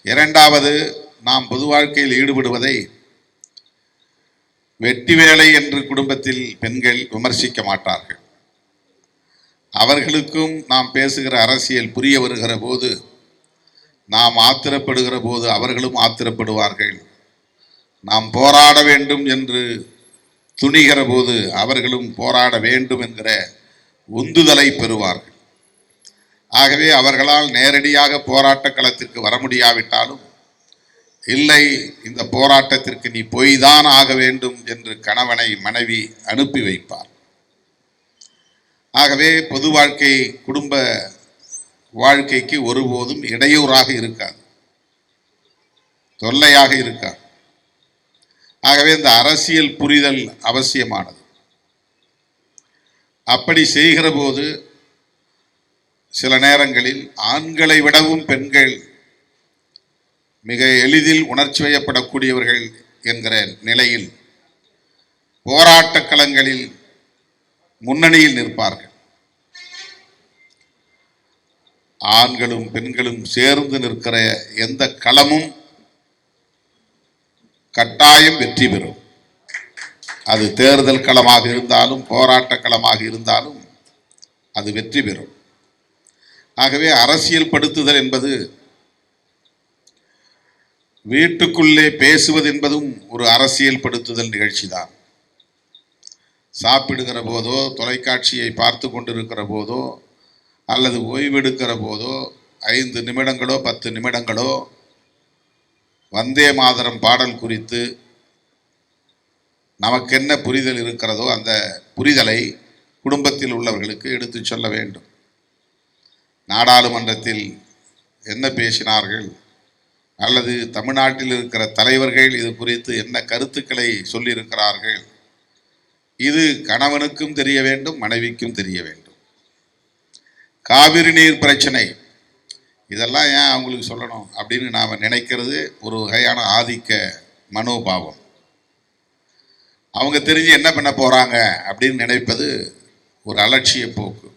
இரண்டாவது, நாம் பொது வாழ்க்கையில் ஈடுபடுவதை வெட்டி வேலை என்று குடும்பத்தில் பெண்கள் விமர்சிக்க மாட்டார்கள். அவர்களுக்கும் நாம் பேசுகிற அரசியல் புரிய வருகிற போது, நாம் ஆத்திரப்படுகிற போது அவர்களும் ஆத்திரப்படுவார்கள். நாம் போராட வேண்டும் என்று துணிகிற போது அவர்களும் போராட வேண்டும் என்கிற உந்துதலை பெறுவார்கள். ஆகவே அவர்களால் நேரடியாக போராட்ட களத்திற்கு வர முடியாவிட்டாலும், இல்லை இந்த போராட்டத்திற்கு நீ போய்தான் ஆக வேண்டும் என்று கணவனை மனைவி அனுப்பி வைப்பார். ஆகவே பொது வாழ்க்கை குடும்ப வாழ்க்கைக்கு ஒருபோதும் இடையூறாக இருக்காது, தொல்லையாக இருக்காது. ஆகவே இந்த அரசியல் புரிதல் அவசியமானது. அப்படி செய்கிற போது சில நேரங்களில் ஆண்களை விடவும் பெண்கள் மிக எளிதில் உணர்ச்சி வயப்படக்கூடியவர்கள் என்கிற நிலையில் போராட்ட களங்களில் முன்னணியில் நிற்பார்கள். ஆண்களும் பெண்களும் சேர்ந்து நிற்கிற எந்த களமும் கட்டாயம் வெற்றி பெறும். அது தேர்தல் களமாக இருந்தாலும் போராட்ட களமாக இருந்தாலும் அது வெற்றி பெறும். ஆகவே அரசியல் படுத்துதல் என்பது, வீட்டுக்குள்ளே பேசுவது என்பதும் ஒரு அரசியல் படுத்துதல் நிகழ்ச்சி தான். சாப்பிடுகிற போதோ, தொலைக்காட்சியை பார்த்து கொண்டிருக்கிற போதோ, அல்லது ஓய்வெடுக்கிற போதோ 5 நிமிடங்களோ 10 நிமிடங்களோ வந்தே மாதரம் பாடல் குறித்து நமக்கென்ன புரிதல் இருக்கிறதோ அந்த புரிதலை குடும்பத்தில் உள்ளவர்களுக்கு எடுத்து சொல்ல வேண்டும். நாடாளுமன்றத்தில் என்ன பேசினார்கள், அல்லது தமிழ்நாட்டில் இருக்கிற தலைவர்கள் இது குறித்து என்ன கருத்துக்களை சொல்லியிருக்கிறார்கள், இது கணவனுக்கும் தெரிய வேண்டும், மனைவிக்கும் தெரிய வேண்டும். காவிரி நீர் பிரச்சனை, இதெல்லாம் ஏன் அவங்களுக்கு சொல்லணும் அப்படின்னு நாம் நினைக்கிறது ஒரு வகையான ஆதிக்க மனோபாவம். அவங்க தெரிஞ்சு என்ன பண்ண போகிறாங்க அப்படின்னு நினைப்பது ஒரு அலட்சிய போக்கு.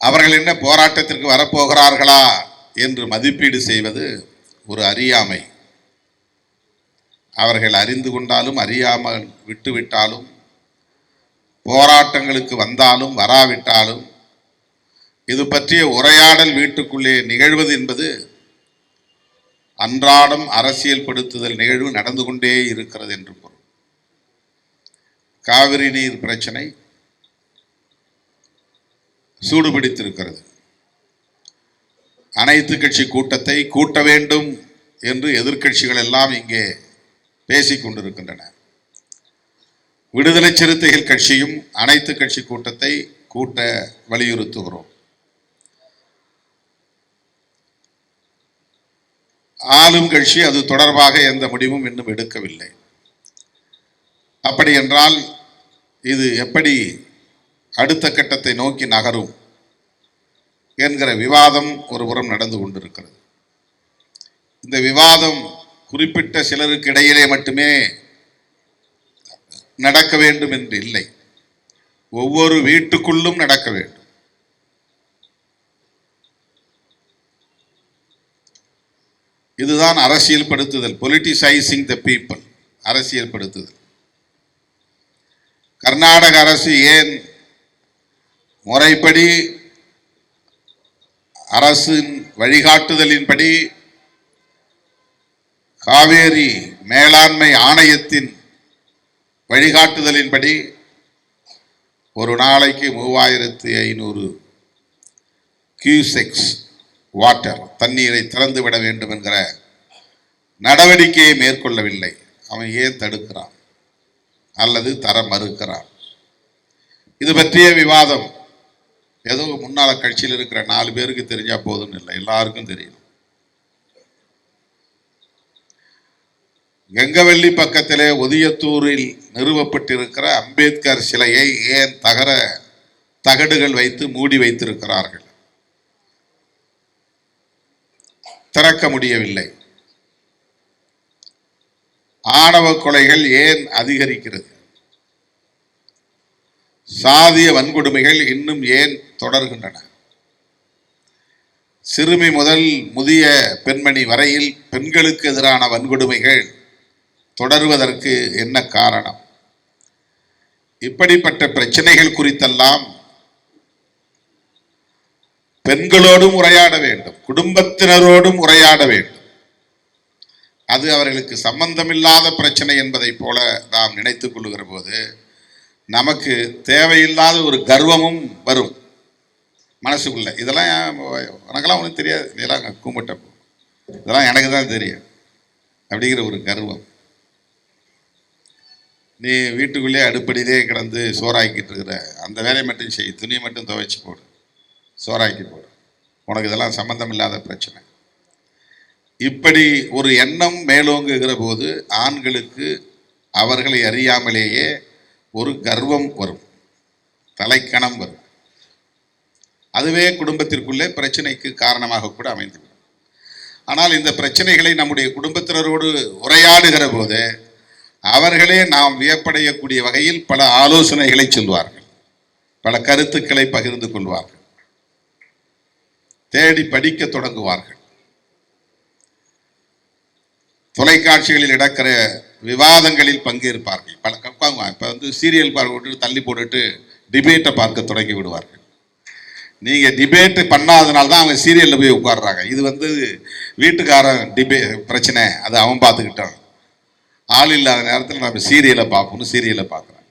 அவர்கள் என்ன போராட்டத்திற்கு வரப்போகிறார்களா என்று மதிப்பீடு செய்வது ஒரு அறியாமை. அவர்கள் அறிந்து கொண்டாலும் அறியாமல் விட்டுவிட்டாலும், போராட்டங்களுக்கு வந்தாலும் வராவிட்டாலும், இது பற்றிய உரையாடல் வீட்டுக்குள்ளே நிகழ்வது என்பது அன்றாடம் அரசியல் படுத்துதல் நிகழ்வு நடந்து கொண்டே இருக்கிறது என்று பொருள். காவிரி நீர் பிரச்சனை சூடுபிடித்திருக்கிறது. அனைத்து கட்சி கூட்டத்தை கூட்ட வேண்டும் என்று எதிர்க்கட்சிகள் எல்லாம் இங்கே பேசிக் கொண்டிருக்கின்றன. விடுதலை சிறுத்தைகள் கட்சியும் அனைத்து கட்சி கூட்டத்தை கூட்ட வலியுறுத்துகிறோம். ஆளும் கட்சி அது தொடர்பாக எந்த முடிவும் இன்னும் எடுக்கவில்லை. அப்படி என்றால் இது எப்படி அடுத்த கட்டத்தை நோக்கி நகரும் என்கிற விவாதம் ஒருபுறம் நடந்து கொண்டிருக்கிறது. இந்த விவாதம் குறிப்பிட்ட சிலருக்கு இடையிலே மட்டுமே நடக்க வேண்டும் என்று இல்லை, ஒவ்வொரு வீட்டுக்குள்ளும் நடக்க வேண்டும். இதுதான் அரசியல் படுத்துதல், பொலிட்டிசைசிங் த பீப்புள், அரசியல் படுத்துதல். கர்நாடக அரசு ஏன் முறைப்படி அரசின் வழிகாட்டுதலின்படி காவேரி மேலாண்மை ஆணையத்தின் வழிகாட்டுதலின்படி ஒரு நாளைக்கு 3500 கியூசெக்ஸ் வாட்டர் தண்ணீரை திறந்து விட வேண்டும் என்கிற நடவடிக்கையை மேற்கொள்ளவில்லை? அவன் ஏன் தடுக்கிறான் அல்லது தர மறுக்கிறான்? இது பற்றிய விவாதம் ஏதோ முன்னாள் கட்சியில் இருக்கிற 4 பேருக்கு தெரிஞ்சா போதும் இல்லை, எல்லாருக்கும் தெரியும். கெங்கவெள்ளி பக்கத்திலே ஒதியத்தூரில் நிறுவப்பட்டிருக்கிற அம்பேத்கர் சிலையை ஏன் தகடுகள் வைத்து மூடி வைத்திருக்கிறார்கள்? திறக்க முடியவில்லை. ஆணவ கொலைகள் ஏன் அதிகரிக்கிறது? சாதிய வன்கொடுமைகள் இன்னும் ஏன் தொடர்கின்றன? சிறுமி முதல் முதிய பெண்மணி வரையில் பெண்களுக்கு எதிரான வன்கொடுமைகள் தொடர்வதற்கு என்ன காரணம்? இப்படிப்பட்ட பிரச்சனைகள் குறித்தெல்லாம் பெண்களோடும் உரையாட வேண்டும், குடும்பத்தினரோடும் உரையாட வேண்டும். அது அவர்களுக்கு சம்பந்தமில்லாத பிரச்சனை என்பதை போல நாம் நினைத்துக் கொள்ளுகிற போது நமக்கு தேவையில்லாத ஒரு கர்வமும் வரும் மனசுக்குள்ள. இதெல்லாம் உனக்கெல்லாம் ஒன்றும் தெரியாது, இதெல்லாம் கும்பிட்ட, இதெல்லாம் எனக்கு தான் தெரியும் அப்படிங்கிற ஒரு கர்வம். நீ வீட்டுக்குள்ளே அடுப்படியிலே கிடந்து சோறாக்கிட்டு இருக்கிற, அந்த வேலையை மட்டும் செய், துணியை மட்டும் துவைச்சி போடு, சோறாக்கி போடு, உனக்கு இதெல்லாம் சம்பந்தம் இல்லாத பிரச்சனை. இப்படி ஒரு எண்ணம் மேலோங்குகிற போது ஆண்களுக்கு அவர்களை அறியாமலேயே ஒரு கர்வம் வரும், தலைக்கணம் வரும். அதுவே குடும்பத்திற்குள்ளே பிரச்சனைக்கு காரணமாக கூட அமைந்துவிடும். ஆனால் இந்த பிரச்சனைகளை நம்முடைய குடும்பத்தினரோடு உரையாடுகிற போது அவர்களே நாம் வியப்படையக்கூடிய வகையில் பல ஆலோசனைகளை சொல்வார்கள், பல கருத்துக்களை பகிர்ந்து கொள்வார்கள், தேடி படிக்க தொடங்குவார்கள். தொலைக்காட்சிகளில் நடக்கிற விவாதங்களில் பங்கேற்பார்கள். இப்போ சீரியல் பார்க்க தள்ளி போட்டுட்டு டிபேட்டை பார்க்க தொடங்கி விடுவார்கள். நீங்கள் டிபேட் பண்ணாதனால தான் அவங்க சீரியலில் போய் உட்காடுறாங்க. இது வீட்டுக்காரன் பிரச்சனை, அது அவன் பார்த்துக்கிட்டான், ஆள் இல்லாத நேரத்தில் நம்ம சீரியலை பார்க்கணும், சீரியலை பார்க்குறேன்.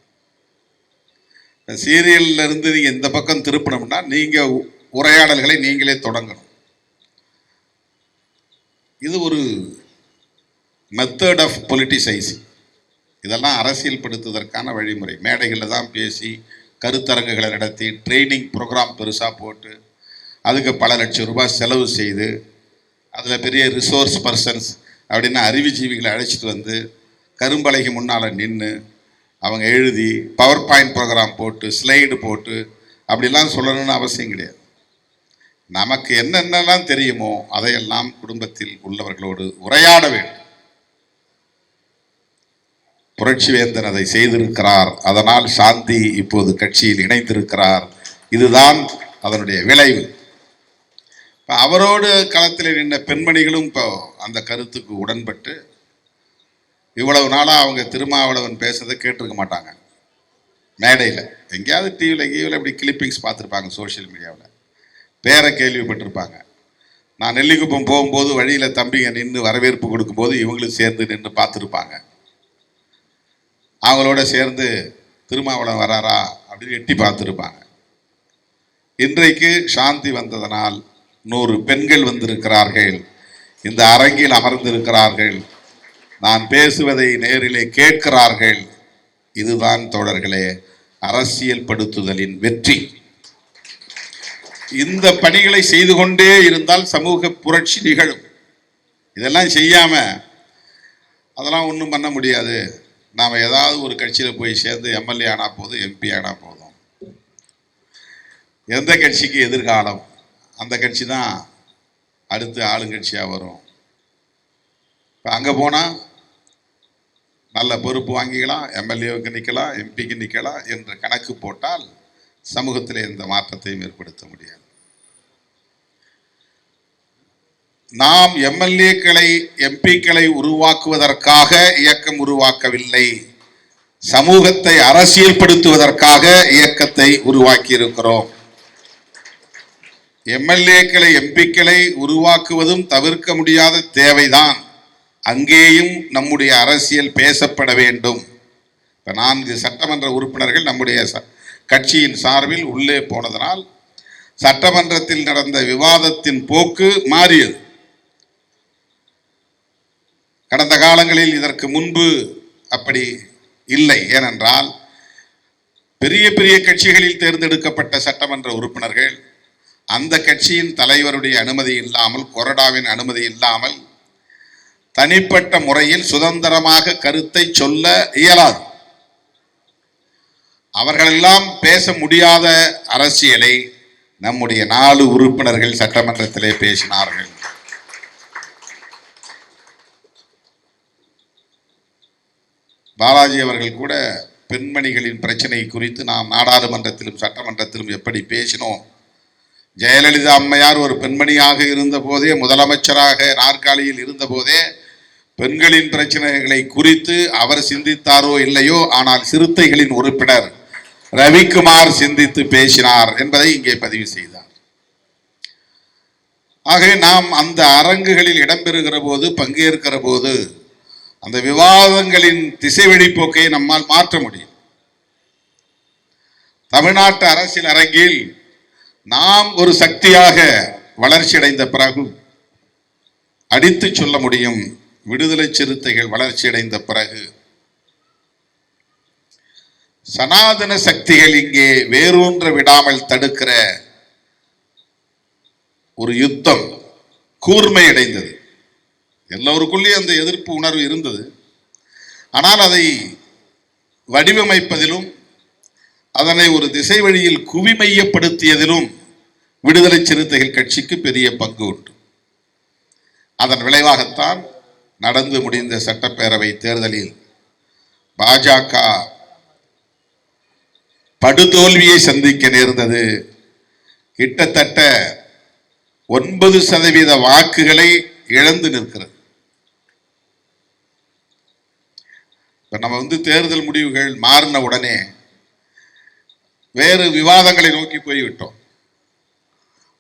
சீரியல்ல இருந்து நீங்கள் இந்த பக்கம் திருப்பணும்னா நீங்கள் உரையாடல்களை நீங்களே தொடங்கணும். இது ஒரு மெத்தட் ஆஃப் பொலிட்டிசைசிங். இதெல்லாம் அரசியல் படுத்துவதற்கான வழிமுறை. மேடைகளில் தான் பேசி கருத்தரங்குகளை நடத்தி ட்ரைனிங் ப்ரோக்ராம் பெருசாக போட்டு அதுக்கு பல லட்சம் ரூபாய் செலவு செய்து அதில் பெரிய ரிசோர்ஸ் பர்சன்ஸ் அப்படின்னு அறிவுஜீவிகளை அழைச்சிட்டு வந்து கரும்பலைக்கு முன்னால் நின்று அவங்க எழுதி பவர் பாயிண்ட் ப்ரோக்ராம் போட்டு ஸ்லைடு போட்டு அப்படிலாம் சொல்லணும்னு அவசியம் கிடையாது. நமக்கு என்னென்னலாம் தெரியுமோ அதையெல்லாம் குடும்பத்தில் உள்ளவர்களோடு உரையாட வேண்டும். புரட்சிவேந்தன் அதை செய்திருக்கிறார். அதனால் சாந்தி இப்போது கட்சியில் இணைந்திருக்கிறார். இதுதான் அதனுடைய விளைவு. இப்போ அவரோடு களத்தில் நின்ற பெண்மணிகளும் இப்போ அந்த கருத்துக்கு உடன்பட்டு இவ்வளவு நாளாக அவங்க திருமாவளவன் பேசுறதை கேட்டிருக்க மாட்டாங்க. மேடையில் எங்கேயாவது டிவியில் இப்படி கிளிப்பிங்ஸ் பார்த்துருப்பாங்க, சோஷியல் மீடியாவில் பேரை கேள்விப்பட்டிருப்பாங்க. நான் நெல்லிக்குப்பம் போகும்போது வழியில் தம்பிங்க நின்று வரவேற்பு கொடுக்கும்போது இவங்களும் சேர்ந்து நின்று பார்த்துருப்பாங்க. அவங்களோட சேர்ந்து திருமாவளவன் வராரா அப்படின்னு எட்டி பார்த்துருப்பாங்க. இன்றைக்கு சாந்தி வந்ததனால் 100 பெண்கள் வந்திருக்கிறார்கள், இந்த அரங்கில் அமர்ந்திருக்கிறார்கள், நான் பேசுவதை நேரிலே கேட்கிறார்கள். இதுதான் தோழர்களே அரசியல் படுத்துதலின் வெற்றி. இந்த பணிகளை செய்து கொண்டே இருந்தால் சமூக புரட்சி நிகழும். இதெல்லாம் செய்யாம அதெல்லாம் ஒன்றும் பண்ண முடியாது. நாம் ஏதாவது ஒரு கட்சியில் போய் சேர்ந்து எம்எல்ஏ ஆனால் போதும், எம்பி ஆனால் போதும், எந்த கட்சிக்கு எதிர்காலம் அந்த கட்சி தான் அடுத்து ஆளுங்கட்சியாக வரும். இப்போ அங்கே போனால் நல்ல பொறுப்பு வாங்கிக்கலாம், எம்எல்ஏவுக்கு நிற்கலாம், எம்பிக்கு நிற்கலாம் என்ற கணக்கு போட்டால் சமூகத்தில் எந்த மாற்றத்தையும் ஏற்படுத்த முடியாது. நாம் எம்எல்ஏக்களை எம்பிக்களை உருவாக்குவதற்காக இயக்கம் உருவாக்கவில்லை, சமூகத்தை அரசியல்படுத்துவதற்காக இயக்கத்தை உருவாக்கி இருக்கிறோம். எம்எல்ஏக்களை எம்பிக்களை உருவாக்குவதும் தவிர்க்க முடியாத தேவைதான். அங்கேயும் நம்முடைய அரசியல் பேசப்பட வேண்டும். இப்போ 4 சட்டமன்ற உறுப்பினர்கள் நம்முடைய கட்சியின் சார்பில் உள்ளே போனதனால் சட்டமன்றத்தில் நடந்த விவாதத்தின் போக்கு மாறியது. கடந்த காலங்களில் இதற்கு முன்பு அப்படி இல்லை. ஏனென்றால் பெரிய பெரிய கட்சிகளில் தேர்ந்தெடுக்கப்பட்ட சட்டமன்ற உறுப்பினர்கள் அந்த கட்சியின் தலைவருடைய அனுமதி இல்லாமல், கொறடாவின் அனுமதி இல்லாமல் தனிப்பட்ட முறையில் சுதந்திரமாக கருத்தை சொல்ல இயலாது. அவர்களெல்லாம் பேச முடியாத அரசியலை நம்முடைய 4 உறுப்பினர்கள் சட்டமன்றத்திலே பேசினார்கள். பாலாஜி அவர்கள் கூட பெண்மணிகளின் பிரச்சனை குறித்து நாம் நாடாளுமன்றத்திலும் சட்டமன்றத்திலும் எப்படி பேசினோம் ஜெயலலிதா அம்மையார் ஒரு பெண்மணியாக இருந்த போதே, முதலமைச்சராக நாற்காலியில் இருந்த போதே பெண்களின் பிரச்சனைகளை குறித்து அவர் சிந்தித்தாரோ இல்லையோ, ஆனால் சிறுத்தைகளின் உறுப்பினர் ரவிக்குமார் சிந்தித்து பேசினார் என்பதை இங்கே பதிவு செய்தார். ஆக நாம் அந்த அரங்குகளில் இடம்பெறுகிற போது, பங்கேற்கிற போது, அந்த விவாதங்களின் திசை வழிப்போக்கை நம்மால் மாற்ற முடியும். தமிழ்நாட்டு அரசியல் அரங்கில் நாம் ஒரு சக்தியாக வளர்ச்சி அடைந்த பிறகு அடித்து சொல்ல முடியும், விடுதலை சிறுத்தைகள் வளர்ச்சி அடைந்த பிறகு சனாதன சக்திகள் இங்கே வேரூன்ற விடாமல் தடுக்கிற ஒரு யுத்தம் கூர்மை அடைந்தது. எல்லோருக்குள்ளே அந்த எதிர்ப்பு உணர்வு இருந்தது. ஆனால் அதை வடிவமைப்பதிலும் அதனை ஒரு திசை வழியில் குவிமையப்படுத்தியதிலும் விடுதலை சிறுத்தைகள் கட்சிக்கு பெரிய பங்கு உண்டு. அதன் விளைவாகத்தான் நடந்து முடிந்த சட்டப்பேரவை தேர்தலில் பாஜக படுதோல்வியை சந்திக்க நேர்ந்தது. கிட்டத்தட்ட 9% வாக்குகளை இழந்து நிற்கிறது. இப்ப நம்ம தேர்தல் முடிவுகள் மாறின உடனே வேறு விவாதங்களை நோக்கி போய்விட்டோம்.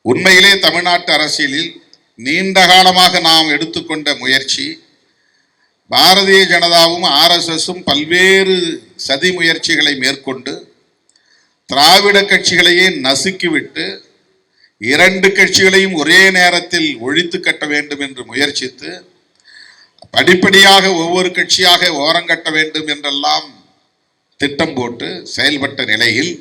உண்மையிலே தமிழ்நாட்டு அரசியலில் நீண்ட காலமாக நாம் எடுத்துக்கொண்ட முயற்சி, பாரதிய ஜனதாவும் RSSம் பல்வேறு சதி முயற்சிகளை மேற்கொண்டு திராவிட கட்சிகளையே நசுக்கிவிட்டு 2 கட்சிகளையும் ஒரே நேரத்தில் ஒழித்து கட்ட வேண்டும் என்று முயற்சித்து, படிப்படியாக ஒவ்வொரு கட்சியாக ஓரங்கட்ட வேண்டும் என்றெல்லாம் திட்டம் போட்டு செயல்பட்ட நிலையில்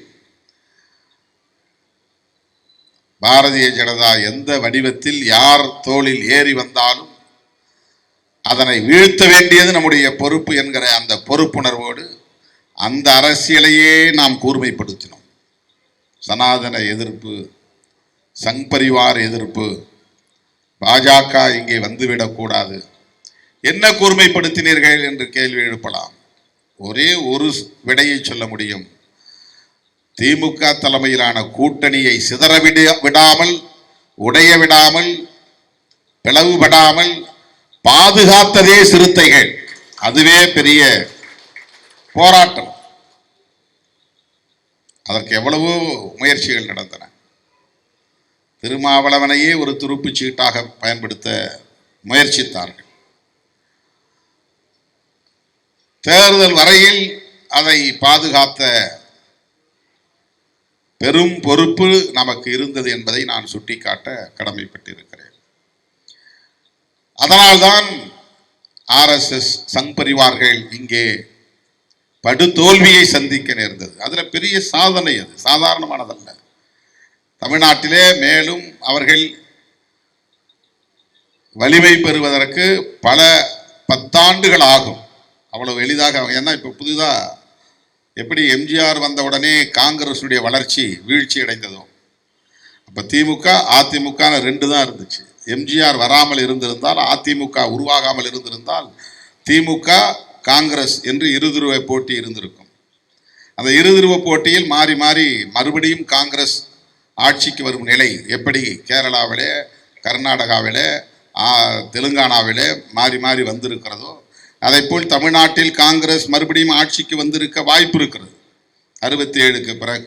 பாரதிய ஜனதா எந்த வடிவத்தில் யார் தோளில் ஏறி வந்தாலும் அதனை வீழ்த்த வேண்டியது நம்முடைய பொறுப்பு என்கிற அந்த பொறுப்புணர்வோடு அந்த அரசியலையே நாம் கூர்மைப்படுத்தினோம். சனாதன எதிர்ப்பு, சங் பரிவார் எதிர்ப்பு, பாஜக இங்கே வந்துவிடக்கூடாது. என்ன கூர்மைப்படுத்தினீர்கள் என்று கேள்வி எழுப்பலாம். ஒரே ஒரு விடையை சொல்ல முடியும். திமுக தலைமையிலான கூட்டணியை சிதற விடாமல், உடைய விடாமல், பிளவுபடாமல் பாதுகாத்ததே சிறுத்தைகள். அதுவே பெரிய போராட்டம். அதற்கு எவ்வளவோ முயற்சிகள் நடந்தன. திருமாவளவனையே ஒரு துருப்புச் சீட்டாக பயன்படுத்த முயற்சித்தார்கள். தேர்தல் வரையில் அதை பாதுகாத்த பெரும் பொறுப்பு நமக்கு இருந்தது என்பதை நான் சுட்டிக்காட்ட கடமைப்பட்டிருக்கிறேன். அதனால்தான் RSS சங் பரிவார்கள் இங்கே படுதோல்வியை சந்திக்க நேர்ந்தது. அதுல பெரிய சாதனை, அது சாதாரணமானதல்ல. தமிழ்நாட்டிலே மேலும் அவர்கள் வலிமை பெறுவதற்கு பல 10 ஆண்டுகள் ஆகும். அவ்வளவு எளிதாக. ஏன்னா இப்ப புதிதா எப்படி எம்ஜிஆர் வந்த உடனே காங்கிரஸுடைய வளர்ச்சி வீழ்ச்சி அடைந்ததோ, அப்ப திமுக அதிமுக 2 தான் இருந்துச்சு. எம்ஜிஆர் வராமல் இருந்திருந்தால், அதிமுக உருவாகாமல் இருந்திருந்தால், திமுக காங்கிரஸ் என்று இருதுருவ போட்டி இருந்திருக்கும். அந்த இருதுருவ போட்டியில் மாறி மாறி மறுபடியும் காங்கிரஸ் ஆட்சிக்கு வரும் நிலை எப்படி கேரளாவிலே, கர்நாடகாவிலே, தெலுங்கானாவிலே மாறி மாறி வந்திருக்கிறதோ, அதை போல் தமிழ்நாட்டில் காங்கிரஸ் மறுபடியும் ஆட்சிக்கு வந்திருக்க வாய்ப்பு இருக்கிறது. 67க்கு பிறகு,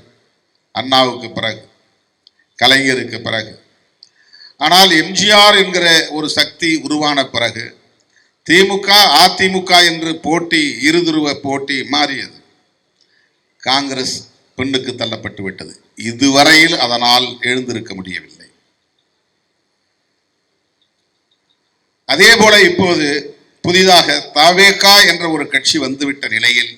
அண்ணாவுக்கு பிறகு, கலைஞருக்கு பிறகு. ஆனால் எம்ஜிஆர் என்கிற ஒரு சக்தி உருவான பிறகு திமுக அதிமுக என்று போட்டி, இருதுருவ போட்டி மாறியது. காங்கிரஸ் பின்னுக்கு தள்ளப்பட்டு விட்டது. இதுவரையில் அதனால் எழுந்திருக்க முடியவில்லை. அதே போல இப்போது புதிதாக தவேகா என்ற ஒரு கட்சி வந்துவிட்ட நிலையில்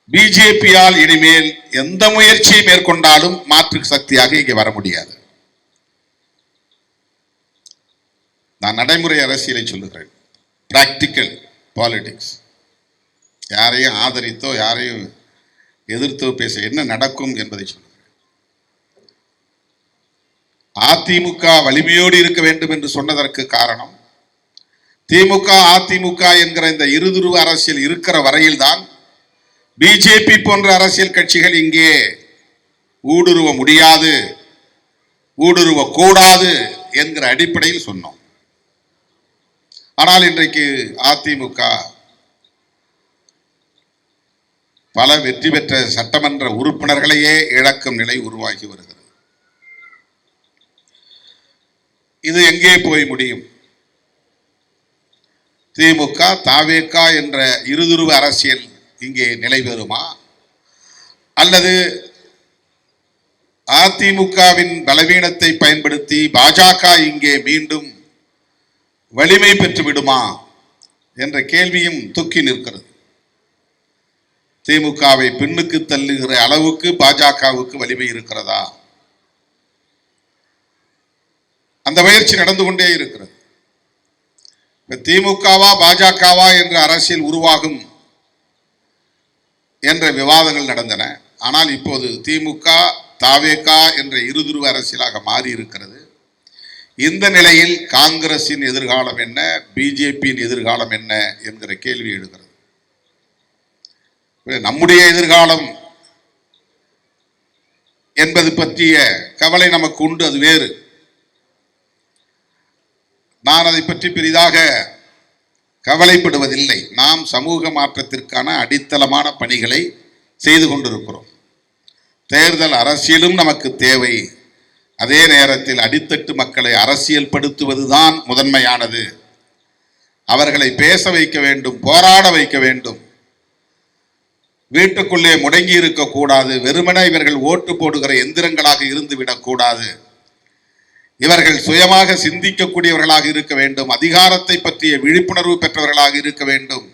பிஜேபியால் இனிமேல் எந்த முயற்சியை மேற்கொண்டாலும் மாற்று சக்தியாக இங்கே வர முடியாது. நான் நடைமுறை அரசியலை சொல்லுகிறேன், பிராக்டிக்கல் பாலிடிக்ஸ். யாரையும் ஆதரித்தோ யாரையும் எதிர்த்தோ பேச என்ன நடக்கும் என்பதை சொல்லுகிறேன். அதிமுக வலிமையோடு இருக்க வேண்டும் என்று சொன்னதற்கு காரணம், திமுக அதிமுக என்கிற இந்த இருதுருவ அரசியல் இருக்கிற வரையில் தான் பிஜேபி போன்ற அரசியல் கட்சிகள் இங்கே ஊடுருவ முடியாது, ஊடுருவக்கூடாது என்கிற அடிப்படையில் சொன்னோம். ஆனால் இன்றைக்கு அதிமுக பல வெற்றி பெற்ற சட்டமன்ற உறுப்பினர்களையே இழக்கும் நிலை உருவாகி வருகிறது. இது எங்கே போய் முடியும்? திமுக தாவேக என்ற இருதுருவ அரசியல் இங்கே நிலை பெறுமா, அல்லது அதிமுகவின் பலவீனத்தை பயன்படுத்தி பாஜக இங்கே மீண்டும் வலிமை பெற்று விடுமா என்ற கேள்வியும் துக்கி நிற்கிறது. திமுகவை பின்னுக்கு தள்ளுகிற அளவுக்கு பாஜகவுக்கு வலிமை இருக்கிறதா? அந்த முயற்சி நடந்து கொண்டே இருக்கிறது. திமுகவா பாஜகவா என்ற அரசியல் உருவாகும் என்ற விவாதங்கள் நடந்தன. ஆனால் இப்போது திமுக தாவேக என்ற இருதுருவ அரசியலாக மாறி இருக்கிறது. இந்த நிலையில் காங்கிரசின் எதிர்காலம் என்ன, பிஜேபியின் எதிர்காலம் என்ன என்கிற கேள்வி எழுகிறது. நம்முடைய எதிர்காலம் என்பது பற்றிய கவலை நமக்கு உண்டு, அது வேறு. நான் அதை பற்றி பெரிதாக கவலைப்படுவதில்லை. நாம் சமூக மாற்றத்திற்கான அடித்தளமான பணிகளை செய்து கொண்டிருக்கிறோம். தேர்தல் அரசியலும் நமக்கு தேவை. அதே நேரத்தில் அடித்தட்டு மக்களை அரசியல் படுத்துவதுதான் முதன்மையானது. அவர்களை பேச வைக்க வேண்டும், போராட வைக்க வேண்டும். வீட்டுக்குள்ளே முடங்கி இருக்கக்கூடாது. வெறுமனே இவர்கள் ஓட்டு போடுகிற எந்திரங்களாக இருந்து விடக்கூடாது. இவர்கள் சுயமாக சிந்திக்கக்கூடியவர்களாக இருக்க வேண்டும். அதிகாரத்தை பற்றிய விழிப்புணர்வு பெற்றவர்களாக இருக்க வேண்டும்.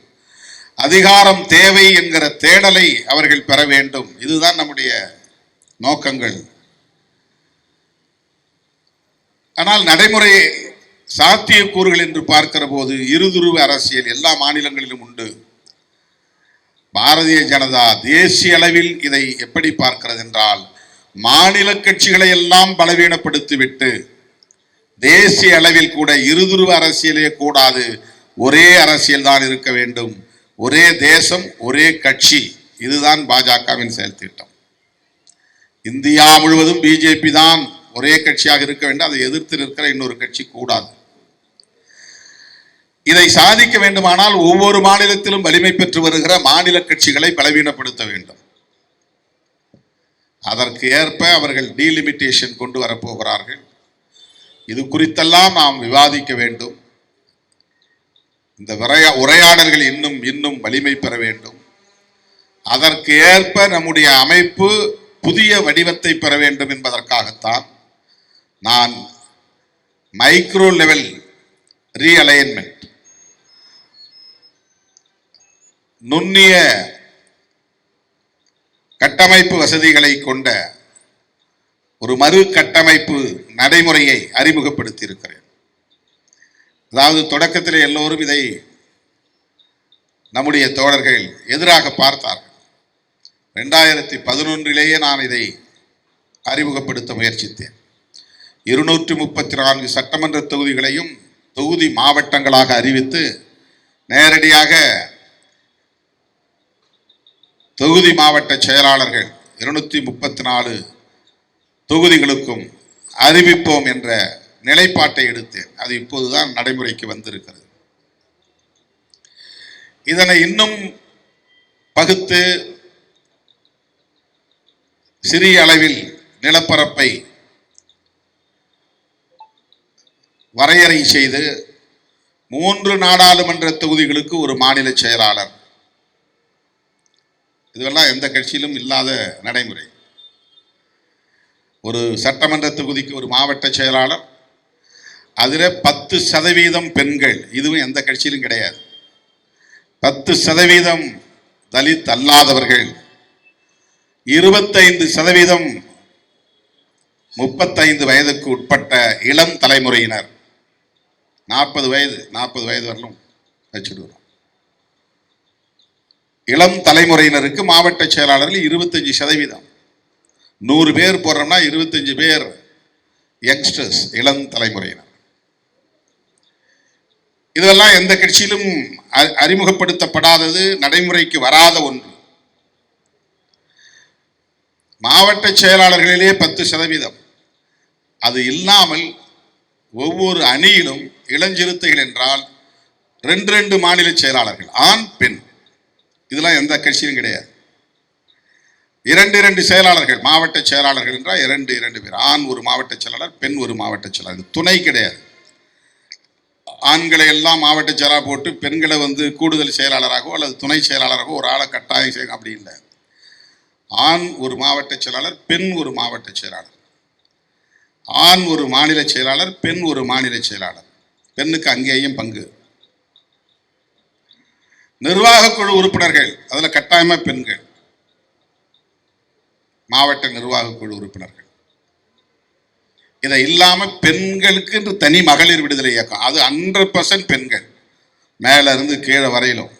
அதிகாரம் தேவை என்கிற தேடலை அவர்கள் பெற வேண்டும். இதுதான் நம்முடைய நோக்கங்கள். ஆனால் நடைமுறை சாத்தியக்கூறுகள் என்று பார்க்கிற போது இருதுருவ அரசியல் எல்லா மாநிலங்களிலும் உண்டு. பாரதிய ஜனதா தேசிய அளவில் இதை எப்படி பார்க்கிறது என்றால், மாநில கட்சிகளை எல்லாம் பலவீனப்படுத்திவிட்டு தேசிய அளவில் கூட இருதுருவ அரசியலே கூடாது, ஒரே அரசியல் தான் இருக்க வேண்டும், ஒரே தேசம் ஒரே கட்சி. இதுதான் பாஜகவின் செயல் திட்டம். இந்தியா முழுவதும் பிஜேபி தான் ஒரே கட்சியாக இருக்க வேண்டும், அதை எதிர்த்து நிற்கிற இன்னொரு கட்சி கூடாது. இதை சாதிக்க வேண்டுமானால் ஒவ்வொரு மாநிலத்திலும் வலிமை பெற்று வருகிற மாநில கட்சிகளை பலவீனப்படுத்த வேண்டும். அதற்கு ஏற்ப அவர்கள் டீலிமிட்டேஷன் கொண்டு வரப்போகிறார்கள். இது குறித்தெல்லாம் நாம் விவாதிக்க வேண்டும். இந்த உரையாடல்கள் இன்னும் இன்னும் வலிமை பெற வேண்டும். அதற்கு ஏற்ப நம்முடைய அமைப்பு புதிய வடிவத்தை பெற வேண்டும் என்பதற்காகத்தான் நான் மைக்ரோ லெவல் ரீஅலைன்மெண்ட், நுண்ணிய கட்டமைப்பு வசதிகளை கொண்ட ஒரு மறு கட்டமைப்பு நடைமுறையை அறிமுகப்படுத்தி இருக்கிறேன். அதாவது தொடக்கத்தில் எல்லோரும் இதை நம்முடைய தோழர்கள் எதிராக பார்த்தார்கள். 2011 நான் இதை அறிமுகப்படுத்த முயற்சித்தேன். 234 சட்டமன்ற தொகுதிகளையும் தொகுதி மாவட்டங்களாக அறிவித்து நேரடியாக தொகுதி மாவட்ட செயலாளர்கள் 234 தொகுதிகளுக்கும் அறிவிப்போம் என்ற நிலைப்பாட்டை எடுத்தேன். அது இப்போதுதான் நடைமுறைக்கு வந்திருக்கிறது. இதனை இன்னும் பகுத்து சிறிய அளவில் நிலப்பரப்பை வரையறை செய்து 3 நாடாளுமன்ற தொகுதிகளுக்கு ஒரு மாநில செயலாளர், இதுவெல்லாம் எந்த கட்சியிலும் இல்லாத நடைமுறை. ஒரு சட்டமன்ற தொகுதிக்கு ஒரு மாவட்ட செயலாளர், அதில் 10% பெண்கள், இதுவும் எந்த கட்சியிலும் கிடையாது. 10% தலித் அல்லாதவர்கள், 25% 35 வயதுக்கு உட்பட்ட இளம் தலைமுறையினர், 40 வயது வரலும் வச்சுடுவோம். இளம் தலைமுறையினருக்கு மாவட்ட செயலாளர்கள் 25%. 100 பேர் போடுறோம்னா 25 பேர் யங்ஸ்டர்ஸ், இளம் தலைமுறையினர். இதெல்லாம் எந்த கட்சியிலும் அறிமுகப்படுத்தப்படாதது, நடைமுறைக்கு வராத ஒன்று. மாவட்ட செயலாளர்களிலே 10%. அது இல்லாமல் ஒவ்வொரு அணியிலும் இளஞ்சிறுத்தைகள் என்றால் 2 மாநில செயலாளர்கள், ஆண் பெண். இதெல்லாம் எந்த கட்சியும் கிடையாது. 2 செயலாளர்கள், மாவட்ட செயலாளர்கள் என்றால் 2 பேர், ஆண் ஒரு மாவட்ட செயலாளர், பெண் ஒரு மாவட்ட செயலாளர். துணை கிடையாது. ஆண்களை எல்லாம் மாவட்ட செயலாளர் போட்டு பெண்களை கூடுதல் செயலாளராகவோ அல்லது துணை செயலாளராகவோ ஒரு ஆளை கட்டாயம் செய்ய அப்படி இல்லை. ஆண் ஒரு மாவட்ட செயலாளர், பெண் ஒரு மாவட்ட செயலாளர். ஆண் ஒரு மாநில செயலாளர், பெண் ஒரு மாநில செயலாளர். பெண்ணுக்கு அங்கேயும் பங்கு. நிர்வாக குழு உறுப்பினர்கள், அதுல கட்டாயமா பெண்கள், மாவட்ட நிர்வாக குழு உறுப்பினர்கள். இதை இல்லாம பெண்களுக்கு என்று தனி மகளிர் விடுதலை இயக்கம், அது 100% பெண்கள், மேல இருந்து கீழே வரையிலும்.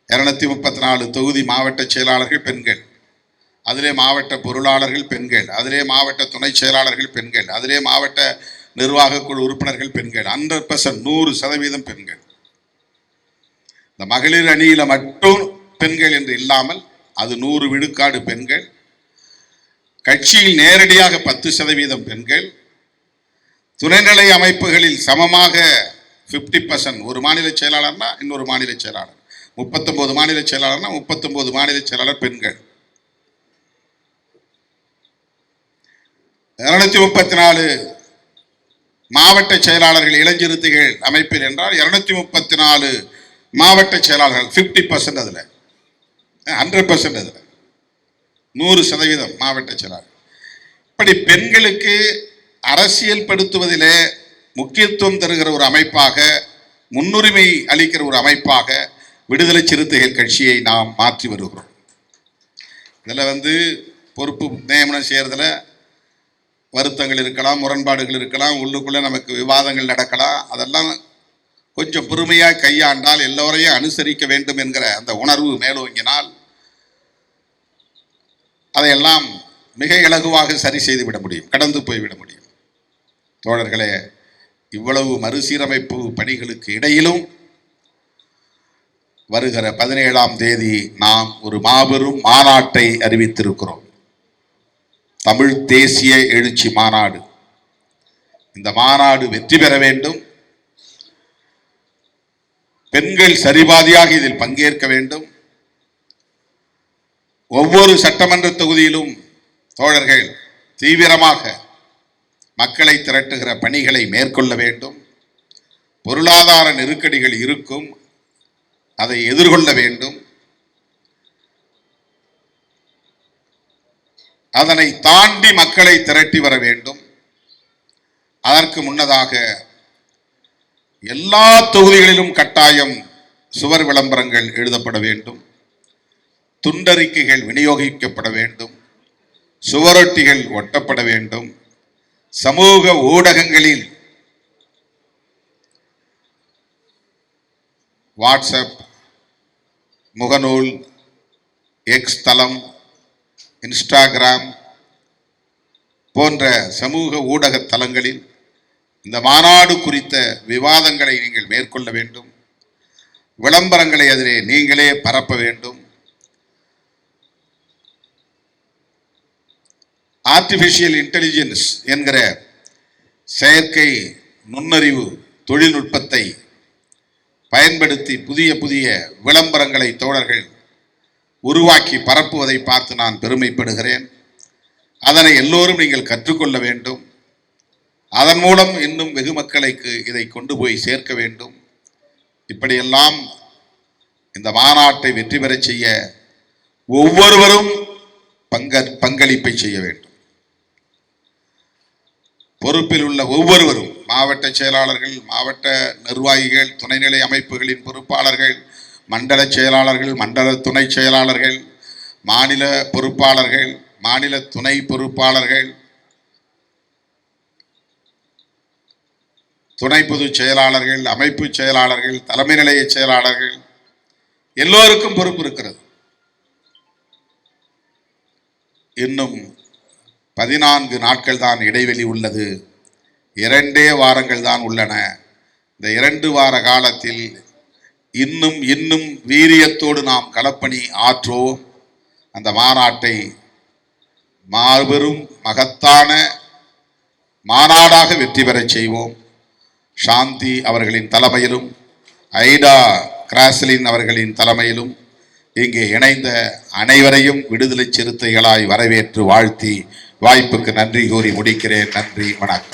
234 தொகுதி மாவட்ட செயலாளர்கள் பெண்கள், அதிலே மாவட்ட பொருளாளர்கள் பெண்கள், அதிலே மாவட்ட துணை செயலாளர்கள் பெண்கள், அதிலே மாவட்ட நிர்வாக குழு உறுப்பினர்கள் பெண்கள். 100%, 100% பெண்கள். இந்த மகளிர் அணியில மட்டும் பெண்கள் என்று இல்லாமல் அது 100 விழுக்காடு பெண்கள். கட்சியில் நேரடியாக 10% பெண்கள். துணைநிலை அமைப்புகளில் சமமாக 50%. ஒரு மாநில செயலாளர்னா இன்னொரு மாநில செயலாளர், 39 மாநில செயலாளர்னா 39 மாநில செயலாளர் பெண்கள். 234 மாவட்ட செயலாளர்கள் இளஞ்சிறுத்தைகள் அமைப்பில் என்றால் 234 மாவட்ட செயலாளர்கள், 50% அதுல, 100% அதுல 100% மாவட்ட செயலாளர். இப்படி பெண்களுக்கு அரசியல் படுத்துவதிலே முக்கியத்துவம் தருகிற ஒரு அமைப்பாக, முன்னுரிமை அளிக்கிற ஒரு அமைப்பாக விடுதலை சிறுத்தைகள் கட்சியை நாம் மாற்றி வருகிறோம். இதில் பொறுப்பு நியமனம் செய்யறதுல வருத்தங்கள் இருக்கலாம், முரண்பாடுகள் இருக்கலாம், உள்ளுக்குள்ள நமக்கு விவாதங்கள் நடக்கலாம். அதெல்லாம் கொஞ்சம் பொறுமையாக கையாண்டால், எல்லோரையும் அனுசரிக்க வேண்டும் என்கிற அந்த உணர்வு மேலோங்கினால் அதையெல்லாம் மிக இலகுவாக சரி செய்து விட முடியும், கடந்து போய்விட முடியும். தோழர்களே, இவ்வளவு மறுசீரமைப்பு பணிகளுக்கு இடையிலும் வருகிற 17ஆம் தேதி நாம் ஒரு மாபெரும் மாநாட்டை அறிவித்திருக்கிறோம். தமிழ் தேசிய எழுச்சி மாநாடு. இந்த மாநாடு வெற்றி பெற வேண்டும். பெண்கள் சரிபாதியாக இதில் பங்கேற்க வேண்டும். ஒவ்வொரு சட்டமன்ற தொகுதியிலும் தோழர்கள் தீவிரமாக மக்களை திரட்டுகிற பணிகளை மேற்கொள்ள வேண்டும். பொருளாதார நெருக்கடிகள் இருக்கும், அதை எதிர்கொள்ள வேண்டும். அதனை தாண்டி மக்களை திரட்டி வர வேண்டும். அதற்கு முன்னதாக எல்லா தொகுதிகளிலும் கட்டாயம் சுவர் விளம்பரங்கள் எழுதப்பட வேண்டும், துண்டறிக்கைகள் விநியோகிக்கப்பட வேண்டும், சுவரொட்டிகள் ஒட்டப்பட வேண்டும். சமூக ஊடகங்களில் வாட்ஸ்அப், முகநூல், எக்ஸ் தளம், இன்ஸ்டாகிராம் போன்ற சமூக ஊடக தளங்களில் இந்த மாநாடு குறித்த விவாதங்களை நீங்கள் மேற்கொள்ள வேண்டும். விளம்பரங்களை அதிலே நீங்களே பரப்ப வேண்டும். ஆர்டிபிஷியல் இன்டெலிஜென்ஸ் என்கிற செயற்கை நுண்ணறிவு தொழில்நுட்பத்தை பயன்படுத்தி புதிய புதிய விளம்பரங்களை தோழர்கள் உருவாக்கி பரப்புவதை பார்த்து நான் பெருமைப்படுகிறேன். அதனை எல்லோரும் நீங்கள் கற்றுக்கொள்ள வேண்டும். அதன் மூலம் இன்னும் வெகு மக்களுக்கு இதை கொண்டு போய் சேர்க்க வேண்டும். இப்படியெல்லாம் இந்த மாநாட்டை வெற்றி பெறச் செய்ய ஒவ்வொருவரும் பங்களிப்பை செய்ய வேண்டும். பொறுப்பில் உள்ள ஒவ்வொருவரும், மாவட்ட செயலாளர்கள், மாவட்ட நிர்வாகிகள், துணைநிலை அமைப்புகளின் பொறுப்பாளர்கள், மண்டல செயலாளர்கள், மண்டல துணை செயலாளர்கள், மாநில பொறுப்பாளர்கள், மாநில துணை பொறுப்பாளர்கள், துணை பொதுச் செயலாளர்கள், அமைப்பு செயலாளர்கள், தலைமை நிலைய செயலாளர்கள், எல்லோருக்கும் பொறுப்பு இருக்கிறது. இன்னும் 14 நாட்கள் தான் இடைவெளி உள்ளது. 2 வாரங்கள் தான் உள்ளன. இந்த 2 வார காலத்தில் இன்னும் வீரியத்தோடு நாம் களப்பணி ஆற்றுவோம். அந்த மாநாட்டை மாபெரும் மகத்தான மாநாடாக வெற்றி பெறச் செய்வோம். சாந்தி அவர்களின் தலைமையிலும் ஐடா கிராஸ்லின் அவர்களின் தலைமையிலும் இங்கே இணைந்த அனைவரையும் விடுதலை சிறுத்தைகளாய் வரவேற்று வாழ்த்தி வாய்ப்புக்கு நன்றி கூறி முடிக்கிறேன். நன்றி, வணக்கம்.